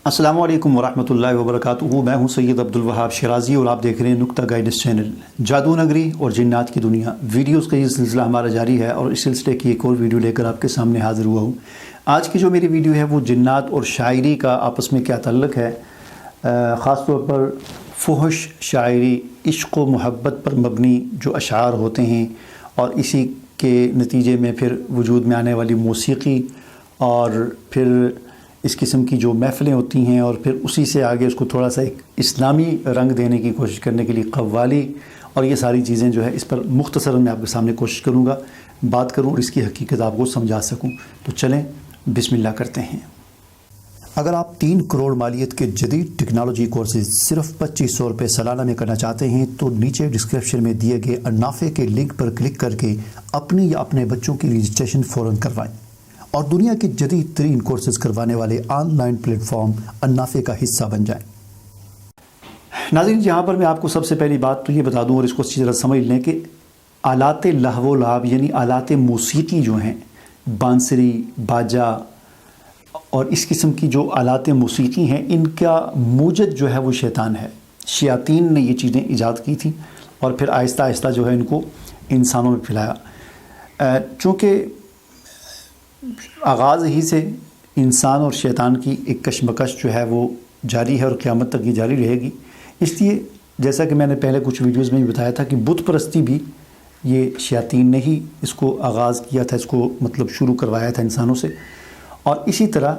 अस्सलामु अलैकुम वरहमतुल्लाहि वबरकातुहू। मैं हूं सैयद अब्दुल वहाब शिराज़ी और आप देख रहे हैं नुक्ता गाइडेंस चैनल। जादू नगरी और जिन्नात की दुनिया वीडियोस का ये सिलसिला हमारा जारी है और इस सिलसिले की एक और वीडियो लेकर आपके सामने हाज़िर हुआ हूं। आज की जो मेरी वीडियो है वो जिन्नात और शायरी का आपस में क्या ताल्लुक़ है, ख़ास तौर पर फुहश शायरी, इश्क़ व मोहब्बत पर मबनी जो अशार होते हैं और इसी के नतीजे में फिर वजूद में आने वाली मौसीक़ी और फिर इस किस्म की जो महफ़िलें होती हैं और फिर उसी से आगे उसको थोड़ा सा एक इस्लामी रंग देने की कोशिश करने के लिए कव्वाली और ये सारी चीज़ें जो है इस पर मुख्तसरन मैं आपके सामने कोशिश करूँगा बात करूँ और इसकी हकीकत आपको समझा सकूँ। तो चलें बिस्मिल्लाह करते हैं। अगर आप 3 करोड़ मालियत के जदीद टेक्नोलॉजी कोर्सेज़ सिर्फ 2500 रुपये सालाना में करना चाहते हैं तो नीचे डिस्क्रिप्शन में दिए गए अन्नाफ़े के लिंक पर क्लिक करके अपनी या अपने बच्चों की रजिस्ट्रेशन फ़ौरन करवाएं और दुनिया के जदीद तरीन कोर्सेज़ करवाने वाले ऑनलाइन प्लेटफॉर्म अन्नाफ़े का हिस्सा बन जाएं। नाज़रीन, यहाँ पर मैं आपको सबसे पहली बात तो ये बता दूँ और इसको अच्छी तरह समझ लें कि आलात लहव लाभ यानी आलात मौसीकी जो हैं, बांसुरी, बाजा और इस किस्म की जो आलात मौसीकी हैं, इनका मूजद जो है वो शैतान है। शयातीन ने ये चीज़ें ईजाद की थी और फिर आहिस्ता आहिस्ता जो है इनको इंसानों में फैलाया। चूँकि आगाज़ ही से इंसान और शैतान की एक कशमकश जो है वो जारी है और क़यामत तक ये जारी रहेगी। इसलिए जैसा कि मैंने पहले कुछ वीडियोस में भी बताया था कि बुत परस्ती भी ये शयातीन ने ही इसको आगाज़ किया था, इसको मतलब शुरू करवाया था इंसानों से। और इसी तरह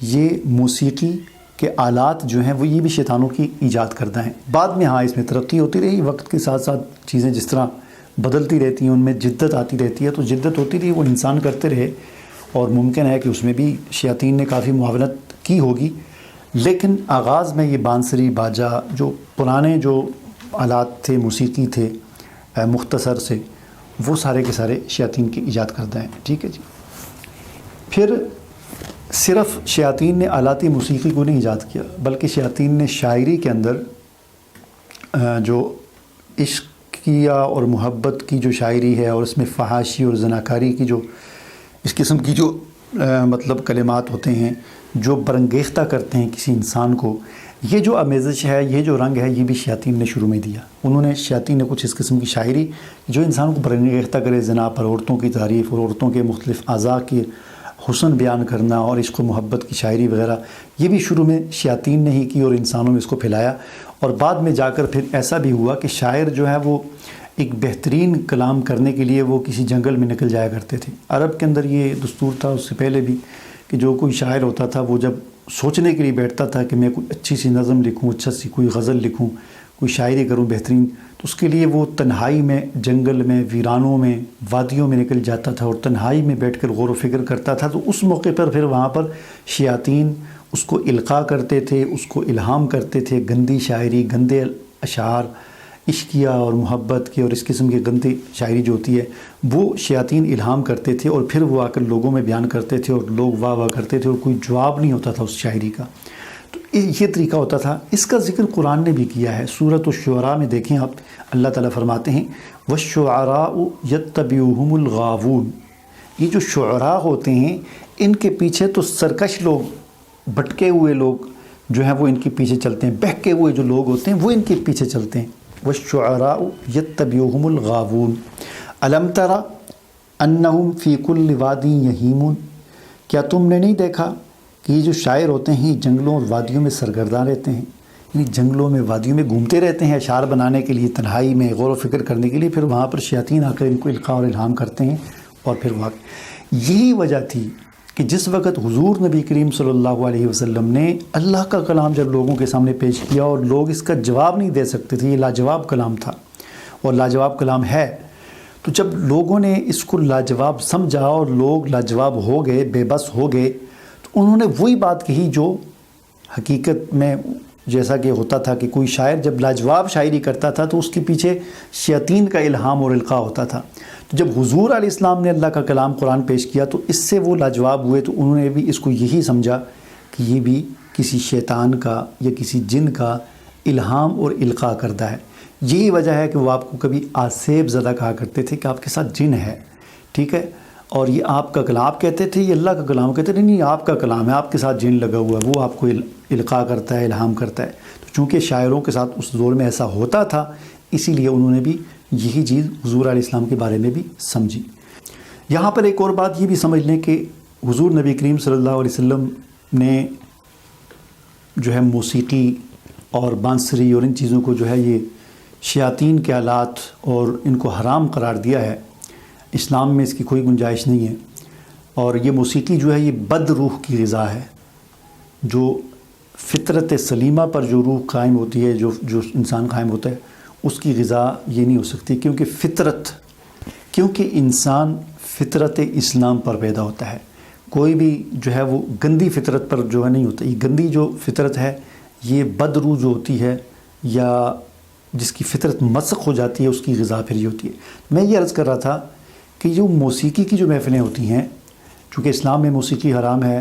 ये मौसीकी के आलात जो हैं वो ये भी शैतानों की ईजाद करदा हैं। बाद में हाँ इसमें तरक्की होती रही, वक्त के साथ साथ चीज़ें जिस तरह बदलती रहती हैं उनमें जिद्दत आती रहती है, तो जिद्दत होती रही, वो इंसान करते रहे और मुमकिन है कि उसमें भी शयातीन ने काफ़ी मुआवनत की होगी। लेकिन आगाज़ में ये बांसुरी, बाजा जो पुराने जो आलात थे, मौसीकी थे मुख्तसर से, वो सारे के सारे शयातीन की ईजाद करते हैं। ठीक है जी। फिर सिर्फ़ शयातीन ने आलाती मौसीकी को नहीं ईजाद किया बल्कि शयातीन ने शायरी के अंदर जो इश्क़िया और मोहब्बत की जो शायरी है और उसमें फ़हाशी और ज़नाकारी की जो इस किस्म की जो मतलब कलिमात होते हैं जो बरंगेख्ता करते हैं किसी इंसान को, ये जो आमेज़श है, ये जो रंग है, ये भी शयातीन ने शुरू में दिया। उन्होंने शयातीन ने कुछ इस किस्म की शायरी जो इंसान को बरंगेख्ता करे, ज़ना पर, औरतों की तारीफ़ और औरतों के मुख्तलिफ़ अज़ा के हुस्न बयान करना और इश्क़ मोहब्बत की शायरी वग़ैरह, ये भी शुरू में शयातीन ने ही की और इंसानों में इसको फैलाया। और बाद में जाकर फिर ऐसा भी हुआ कि शायर जो है वो एक बेहतरीन कलाम करने के लिए वो किसी जंगल में निकल जाया करते थे। अरब के अंदर ये दस्तूर था उससे पहले भी कि जो कोई शायर होता था वो जब सोचने के लिए बैठता था कि मैं कोई अच्छी सी नज़म लिखूं, अच्छा सी कोई गज़ल लिखूं, कोई शायरी करूं बेहतरीन, तो उसके लिए वो तन्हाई में, जंगल में, वीरानों में, वादियों में निकल जाता था और तन्हाई में बैठकर गौर व फ़िक्र करता था। तो उस मौके पर फिर वहाँ पर शयातीन उसको इल्क़ा करते थे, उसको इल्हाम करते थे। गंदी शायरी, गंदे अशार, इश्किया और मोहब्बत की और इस किस्म की गंदी शायरी जो होती है वो शयातीन इल्हाम करते थे और फिर वो आकर लोगों में बयान करते थे और लोग वाह वाह करते थे और कोई जवाब नहीं होता था उस शायरी का। तो ये तरीका होता था। इसका ज़िक्र कुरान ने भी किया है। सूरत अश-शुअरा में देखें आप, अल्लाह ताला फरमाते हैं वश्शुअराउ यत्तबिउहुमुल गावून। ये जो शुअरा होते हैं इनके पीछे तो सरकश लोग, भटके हुए लोग जो हैं वो इनके पीछे चलते हैं, बहके हुए जो लोग होते हैं वो इनके पीछे चलते हैं। वश्शुअराउ यत्तबिउहुमुल गावून अलम तरा अन्नहुम फ़ी कुल्लि वादी यहीमून। क्या तुमने नहीं देखा कि ये जो शायर होते हैं जंगलों और वादियों में सरगर्दा रहते हैं, यानी जंगलों में, वादियों में घूमते रहते हैं अशार बनाने के लिए, तन्हाई में गौर व फ़िक्र करने के लिए। फिर वहाँ पर शयातीन आकर इनको इल्क़ा और इल्हाम करते हैं और फिर वहाँ यही वजह थी कि जिस वक़्त हुज़ूर नबी करीम सल्लल्लाहु अलैहि वसल्लम ने अल्लाह का कलाम जब लोगों के सामने पेश किया और लोग इसका जवाब नहीं दे सकते थे, ये लाजवाब कलाम था और लाजवाब कलाम है, तो जब लोगों ने इसको लाजवाब समझा और लोग लाजवाब हो गए, बेबस हो गए, तो उन्होंने वही बात कही जो हकीकत में जैसा कि होता था कि कोई शायर जब लाजवाब शायरी करता था तो उसके पीछे शयातीन का इल्हाम और इल्क़ा होता था। तो जब हुज़ूर अलैहिस्सलाम ने अल्लाह का कलाम कुरान पेश किया तो इससे वो लाजवाब हुए, तो उन्होंने भी इसको यही समझा कि ये भी किसी शैतान का या किसी जिन का इल्हाम और इल्क़ा करता है। यही वजह है कि वो आपको कभी आसेब ज़दा कहा करते थे कि आपके साथ जिन है, ठीक है, اور یہ آپ کا کلام، آپ کہتے تھے یہ اللہ کا کلام، کہتے تھے نہیں آپ کا کلام ہے، آپ کے ساتھ جن لگا ہوا ہے، وہ آپ کو القاء کرتا ہے، الہام کرتا ہے۔ تو چونکہ شاعروں کے ساتھ اس دور میں ایسا ہوتا تھا، اسی لیے انہوں نے بھی یہی چیز حضور علیہ السلام کے بارے میں بھی سمجھی۔ یہاں پر ایک اور بات یہ بھی سمجھ لیں کہ حضور نبی کریم صلی اللہ علیہ وسلم نے جو ہے موسیقی اور بانسری اور ان چیزوں کو جو ہے یہ شیاطین کے آلات اور ان کو حرام قرار دیا ہے۔ اسلام میں اس کی کوئی گنجائش نہیں ہے، اور یہ موسیقی جو ہے یہ بد روح کی غذا ہے۔ جو فطرت سلیمہ پر جو روح قائم ہوتی ہے، جو انسان قائم ہوتا ہے، اس کی غذا یہ نہیں ہو سکتی، کیونکہ انسان فطرت اسلام پر پیدا ہوتا ہے۔ کوئی بھی جو ہے وہ گندی فطرت پر جو ہے نہیں ہوتا۔ یہ گندی جو فطرت ہے، یہ بد روح جو ہوتی ہے یا جس کی فطرت مسخ ہو جاتی ہے، اس کی غذا پھر یہ ہوتی ہے۔ میں یہ عرض کر رہا تھا کہ جو موسیقی کی جو محفلیں ہوتی ہیں، چونکہ اسلام میں موسیقی حرام ہے،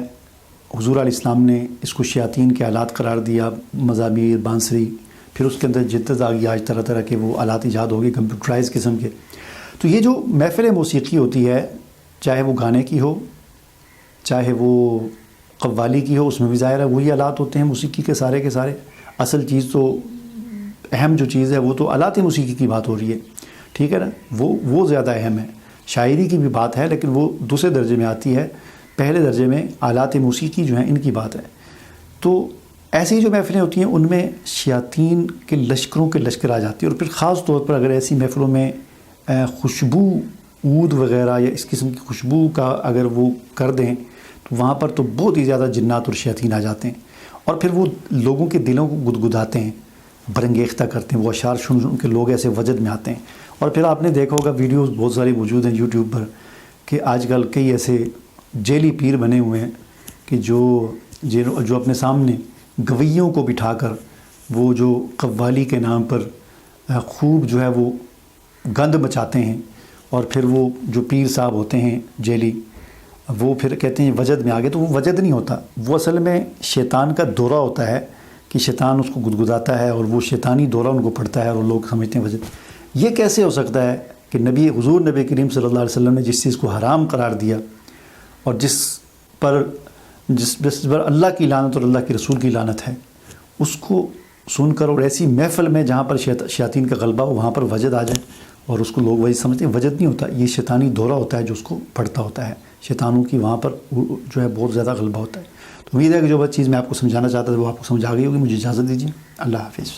حضور علیہ السلام نے اس کو شیاطین کے آلات قرار دیا، مزامیر، بانسری، پھر اس کے اندر جدت آ گئی، آج طرح طرح کے وہ آلات ایجاد ہو گئے کمپیوٹرائز قسم کے۔ تو یہ جو محفل موسیقی ہوتی ہے، چاہے وہ گانے کی ہو، چاہے وہ قوالی کی ہو، اس میں بھی ظاہر ہے وہی آلات ہوتے ہیں موسیقی کے سارے۔ اصل چیز تو اہم جو چیز ہے وہ تو آلات موسیقی کی بات ہو رہی ہے، ٹھیک ہے نا، وہ زیادہ اہم ہے۔ شاعری کی بھی بات ہے لیکن وہ دوسرے درجے میں آتی ہے، پہلے درجے میں آلات موسیقی جو ہیں ان کی بات ہے۔ تو ایسی جو محفلیں ہوتی ہیں ان میں شیاطین کے لشکروں کے لشکر آ جاتی ہے، اور پھر خاص طور پر اگر ایسی محفلوں میں خوشبو عود وغیرہ یا اس قسم کی خوشبو کا اگر وہ کر دیں تو وہاں پر تو بہت ہی زیادہ جنات اور شیاطین آ جاتے ہیں، اور پھر وہ لوگوں کے دلوں کو گدگداتے ہیں، برنگیختہ کرتے ہیں، وہ اشعار سن کے لوگ ایسے وجد میں آتے ہیں۔ اور پھر آپ نے دیکھا ہوگا ویڈیوز بہت ساری موجود ہیں یوٹیوب پر کہ آج کل کئی ایسے جیلی پیر بنے ہوئے ہیں کہ جو اپنے سامنے گویوں کو بٹھا کر وہ جو قوالی کے نام پر خوب جو ہے وہ گند مچاتے ہیں، اور پھر وہ جو پیر صاحب ہوتے ہیں جیلی، وہ پھر کہتے ہیں وجد میں آگے، تو وہ وجد نہیں ہوتا، وہ اصل میں شیطان کا دورہ ہوتا ہے کہ شیطان اس کو گدگداتا ہے اور وہ شیطانی دورہ ان کو پڑتا ہے اور لوگ سمجھتے ہیں وجد۔ یہ کیسے ہو سکتا ہے کہ حضور نبی کریم صلی اللہ علیہ وسلم نے جس چیز کو حرام قرار دیا اور جس پر اللہ کی لعنت اور اللہ کے رسول کی لعنت ہے، اس کو سن کر اور ایسی محفل میں جہاں پر شیاطین کا غلبہ ہو وہاں پر وجد آ جائے اور اس کو لوگ وہی سمجھتے ہیں؟ وجد نہیں ہوتا، یہ شیطانی دورہ ہوتا ہے جو اس کو پڑتا ہوتا ہے، شیطانوں کی وہاں پر جو ہے بہت زیادہ غلبہ ہوتا ہے۔ تو امید ہے کہ جو بات چیز میں آپ کو سمجھانا چاہتا تھا وہ آپ کو سمجھ آ گئی ہوگی۔ مجھے اجازت دیجیے، اللہ حافظ۔